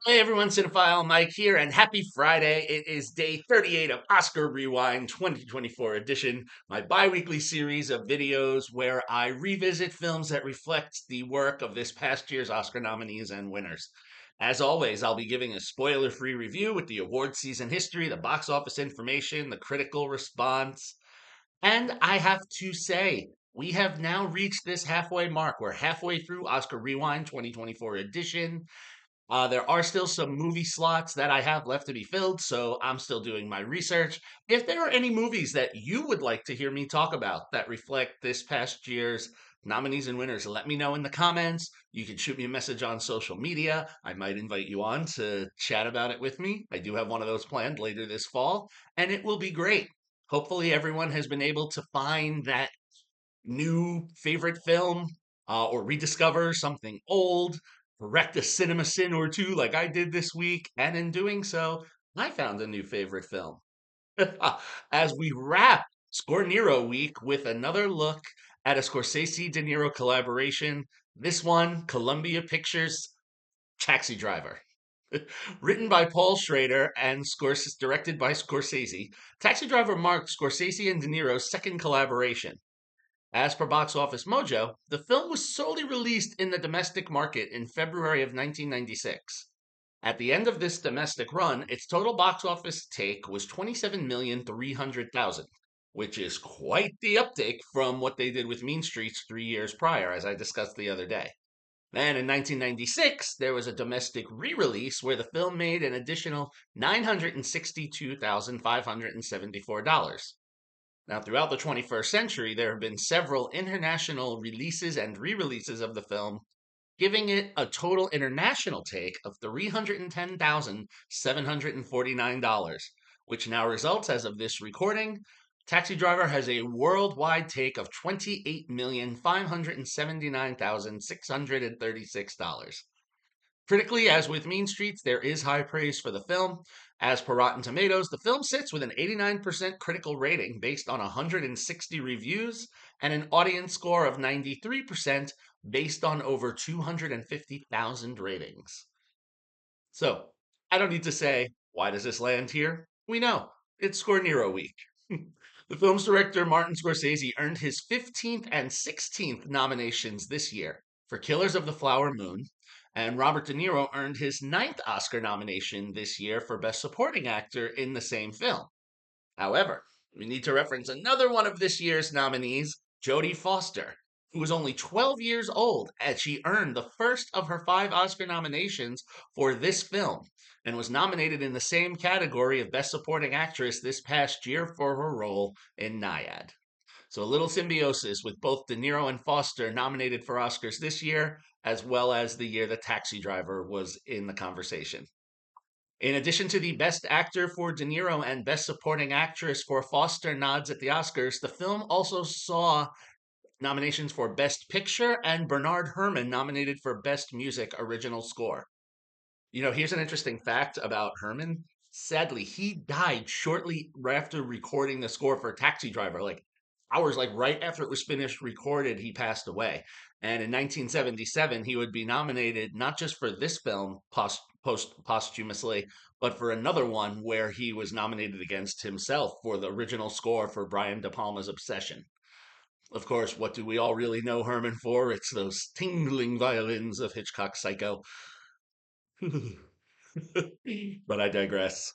Hey everyone, Cinephile Mike here, and happy Friday. It is day 38 of Oscar Rewind 2024 edition, my bi-weekly series of videos where I revisit films that reflect the work of this past year's Oscar nominees and winners. As always, I'll be giving a spoiler-free review with the award season history, the box office information, the critical response, and I have to say, we have now reached this halfway mark. We're halfway through Oscar Rewind 2024 edition. There are still some movie slots that I have left to be filled, so I'm still doing my research. If there are any movies that you would like to hear me talk about that reflect this past year's nominees and winners, let me know in the comments. You can shoot me a message on social media. I might invite you on to chat about it with me. I do have one of those planned later this fall, and it will be great. Hopefully, everyone has been able to find that new favorite film or rediscover something old, correct a cinema sin or two like I did this week. And in doing so, I found a new favorite film. As we wrap Score Nero week with another look at a Scorsese De Niro collaboration, this one, Columbia Pictures Taxi Driver. Written by Paul Schrader and directed by Scorsese, Taxi Driver marked Scorsese and De Niro's second collaboration. As per Box Office Mojo, the film was solely released in the domestic market in February of 1996. At the end of this domestic run, its total box office take was 27,300,000, which is quite the uptake from what they did with Mean Streets 3 years prior, as I discussed the other day. Then in 1996, there was a domestic re release where the film made an additional $962,574. Now, throughout the 21st century, there have been several international releases and re releases of the film, giving it a total international take of $310,749, which now results, as of this recording, Taxi Driver has a worldwide take of $28,579,636. Critically, as with Mean Streets, there is high praise for the film. As per Rotten Tomatoes, the film sits with an 89% critical rating based on 160 reviews and an audience score of 93% based on over 250,000 ratings. So, I don't need to say, why does this land here? We know, it's Score Nero week. The film's director, Martin Scorsese, earned his 15th and 16th nominations this year for Killers of the Flower Moon, and Robert De Niro earned his ninth Oscar nomination this year for Best Supporting Actor in the same film. However, we need to reference another one of this year's nominees, Jodie Foster, who was only 12 years old as she earned the first of her five Oscar nominations for this film and was nominated in the same category of Best Supporting Actress this past year for her role in Nyad. So a little symbiosis with both De Niro and Foster nominated for Oscars this year, as well as the year the Taxi Driver was in the conversation. In addition to the Best Actor for De Niro and Best Supporting Actress for Foster nods at the Oscars, the film also saw nominations for Best Picture and Bernard Herrmann nominated for Best Music Original Score. Here's an interesting fact about Herrmann. Sadly, he died shortly after recording the score for Taxi Driver, like hours, like right after it was finished recorded, he passed away. And in 1977, he would be nominated not just for this film posthumously, but for another one where he was nominated against himself for the original score for Brian De Palma's Obsession. Of course, what do we all really know Herman for? It's those tingling violins of Hitchcock's Psycho. But I digress.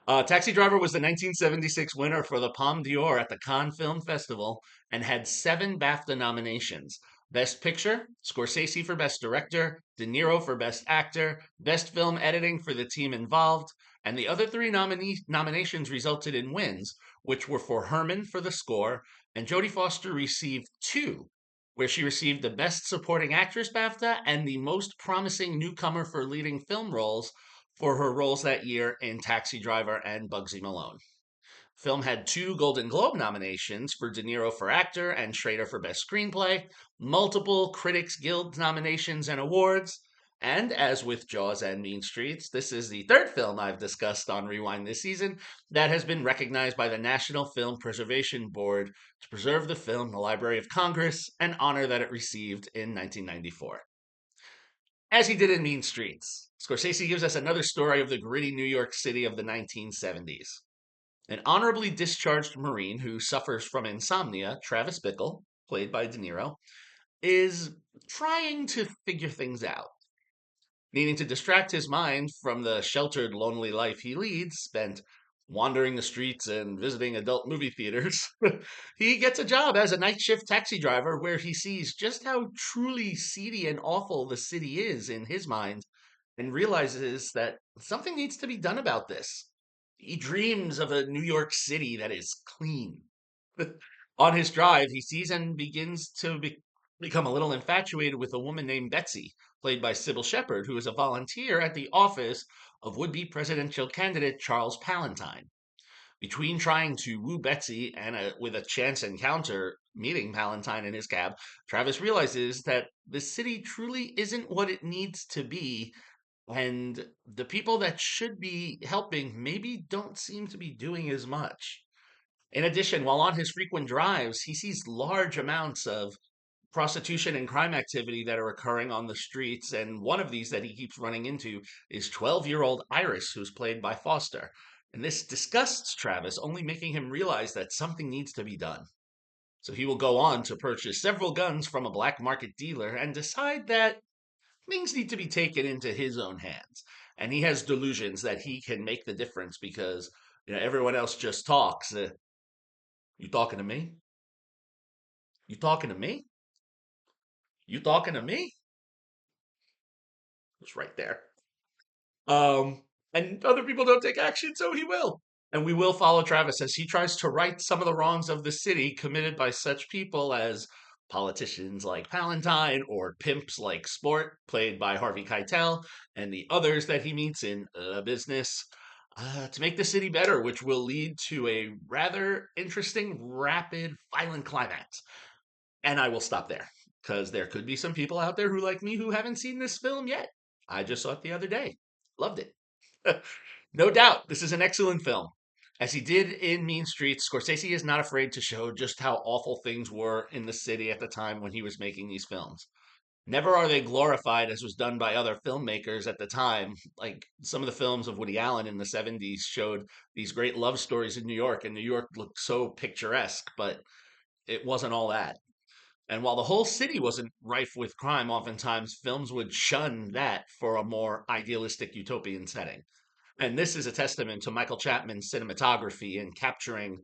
Taxi Driver was the 1976 winner for the Palme d'Or at the Cannes Film Festival and had seven BAFTA nominations. Best Picture, Scorsese for Best Director, De Niro for Best Actor, Best Film Editing for the team involved, and the other three nominations resulted in wins, which were for Herman for the score, and Jodie Foster received two, where she received the Best Supporting Actress BAFTA and the Most Promising Newcomer for Leading Film Roles for her roles that year in Taxi Driver and Bugsy Malone. Film had two Golden Globe nominations for De Niro for actor and Schrader for best screenplay, multiple Critics Guild nominations and awards, and as with Jaws and Mean Streets, this is the third film I've discussed on Rewind this season that has been recognized by the National Film Preservation Board to preserve the film in the Library of Congress, an honor that it received in 1994. As he did in Mean Streets, Scorsese gives us another story of the gritty New York City of the 1970s. An honorably discharged Marine who suffers from insomnia, Travis Bickle, played by De Niro, is trying to figure things out. Needing to distract his mind from the sheltered, lonely life he leads, spent wandering the streets and visiting adult movie theaters, he gets a job as a night shift taxi driver where he sees just how truly seedy and awful the city is in his mind and realizes that something needs to be done about this. He dreams of a New York City that is clean. On his drive, he sees and begins to become a little infatuated with a woman named Betsy, played by Sybil Shepherd, who is a volunteer at the office of would be presidential candidate Charles Palantine. Between trying to woo Betsy and with a chance encounter meeting Palantine in his cab, Travis realizes that the city truly isn't what it needs to be, and the people that should be helping maybe don't seem to be doing as much. In addition, while on his frequent drives, he sees large amounts of prostitution and crime activity that are occurring on the streets. And one of these that he keeps running into is 12-year-old Iris, who's played by Foster. And this disgusts Travis, only making him realize that something needs to be done. So he will go on to purchase several guns from a black market dealer and decide that things need to be taken into his own hands. And he has delusions that he can make the difference because everyone else just talks. You talking to me? You talking to me? You talking to me? It's right there. Um, and other people don't take action, so he will. And we will follow Travis as he tries to right some of the wrongs of the city committed by such people as politicians like Palantine or pimps like Sport, played by Harvey Keitel, and the others that he meets in business to make the city better, which will lead to a rather interesting, rapid, violent climax. And I will stop there because there could be some people out there who, like me, who haven't seen this film yet. I just saw it the other day. Loved it. No doubt, this is an excellent film. As he did in Mean Streets, Scorsese is not afraid to show just how awful things were in the city at the time when he was making these films. Never are they glorified as was done by other filmmakers at the time. Like some of the films of Woody Allen in the 70s showed these great love stories in New York, and New York looked so picturesque, but it wasn't all that. And while the whole city wasn't rife with crime, oftentimes films would shun that for a more idealistic utopian setting. And this is a testament to Michael Chapman's cinematography in capturing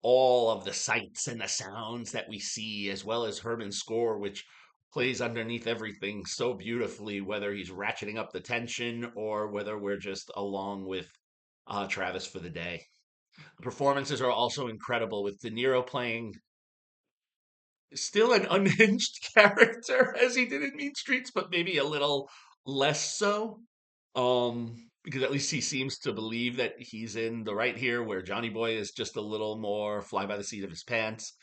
all of the sights and the sounds that we see, as well as Herman's score, which plays underneath everything so beautifully, whether he's ratcheting up the tension or whether we're just along with Travis for the day. The performances are also incredible, with De Niro playing still an unhinged character as he did in Mean Streets, but maybe a little less so. Because at least he seems to believe that he's in the right here, where Johnny Boy is just a little more fly by the seat of his pants.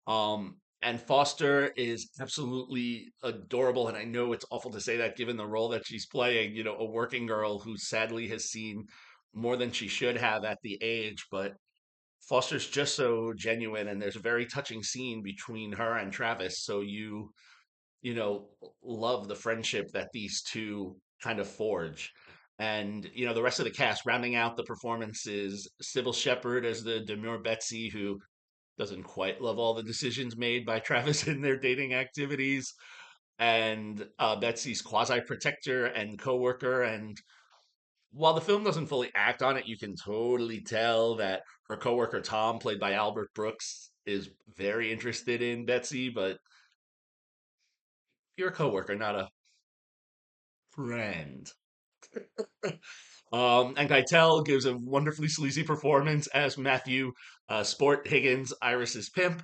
And Foster is absolutely adorable, and I know it's awful to say that given the role that she's playing, a working girl who sadly has seen more than she should have at the age, but Foster's just so genuine, and there's a very touching scene between her and Travis. So you know, love the friendship that these two kind of forge. And the rest of the cast, rounding out the performances, Sybil Shepherd as the demure Betsy, who doesn't quite love all the decisions made by Travis in their dating activities, and Betsy's quasi protector and coworker, and while the film doesn't fully act on it, you can totally tell that her coworker Tom, played by Albert Brooks, is very interested in Betsy, but you're a coworker, not a friend. And Keitel gives a wonderfully sleazy performance as Matthew Sport Higgins, Iris's pimp.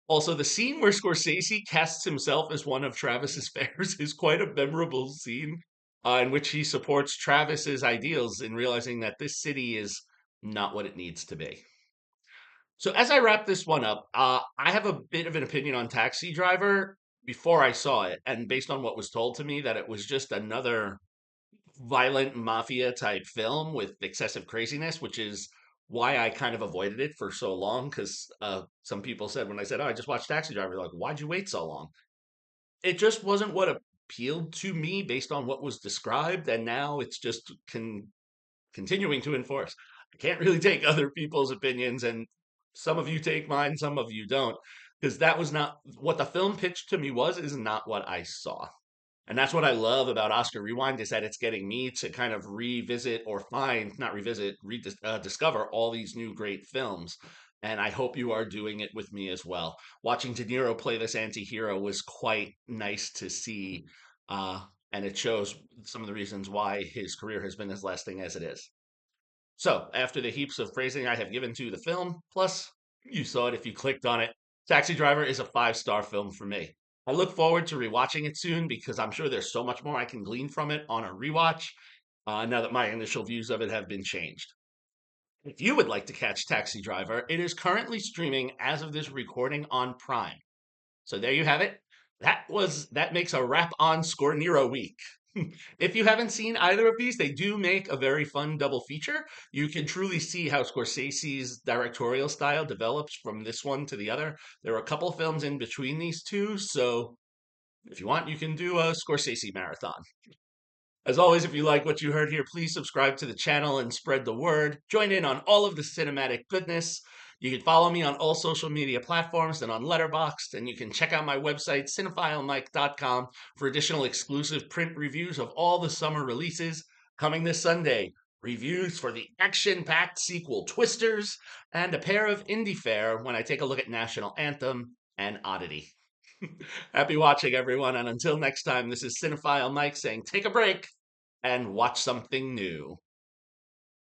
Also, the scene where Scorsese casts himself as one of Travis's fares is quite a memorable scene, in which he supports Travis's ideals in realizing that this city is not what it needs to be. So, as I wrap this one up, I have a bit of an opinion on Taxi Driver before I saw it, and based on what was told to me, that it was just another violent mafia type film with excessive craziness, which is why I kind of avoided it for so long. Because some people said when I said, "Oh, I just watched Taxi Driver," they're like, "Why'd you wait so long?" It just wasn't what appealed to me based on what was described, and now it's just continuing to enforce. I can't really take other people's opinions, and some of you take mine, some of you don't, because that was not what the film pitched to me was, is not what I saw. And that's what I love about Oscar Rewind is that it's getting me to kind of revisit or find, not revisit, discover all these new great films. And I hope you are doing it with me as well. Watching De Niro play this anti-hero was quite nice to see. Uh, and it shows some of the reasons why his career has been as lasting as it is. So, after the heaps of praising I have given to the film, plus you saw it if you clicked on it, Taxi Driver is a 5-star film for me. I look forward to rewatching it soon because I'm sure there's so much more I can glean from it on a rewatch now that my initial views of it have been changed. If you would like to catch Taxi Driver, it is currently streaming as of this recording on Prime. So there you have it. That makes a wrap on Score Nero week. If you haven't seen either of these, they do make a very fun double feature. You can truly see how Scorsese's directorial style develops from this one to the other. There are a couple films in between these two, so if you want, you can do a Scorsese marathon. As always, if you like what you heard here, please subscribe to the channel and spread the word. Join in on all of the cinematic goodness. You can follow me on all social media platforms and on Letterboxd, and you can check out my website, cinephilemike.com, for additional exclusive print reviews of all the summer releases coming this Sunday. Reviews for the action-packed sequel Twisters, and a pair of indie fare when I take a look at National Anthem and Oddity. Happy watching, everyone, and until next time, this is Cinephile Mike saying take a break and watch something new.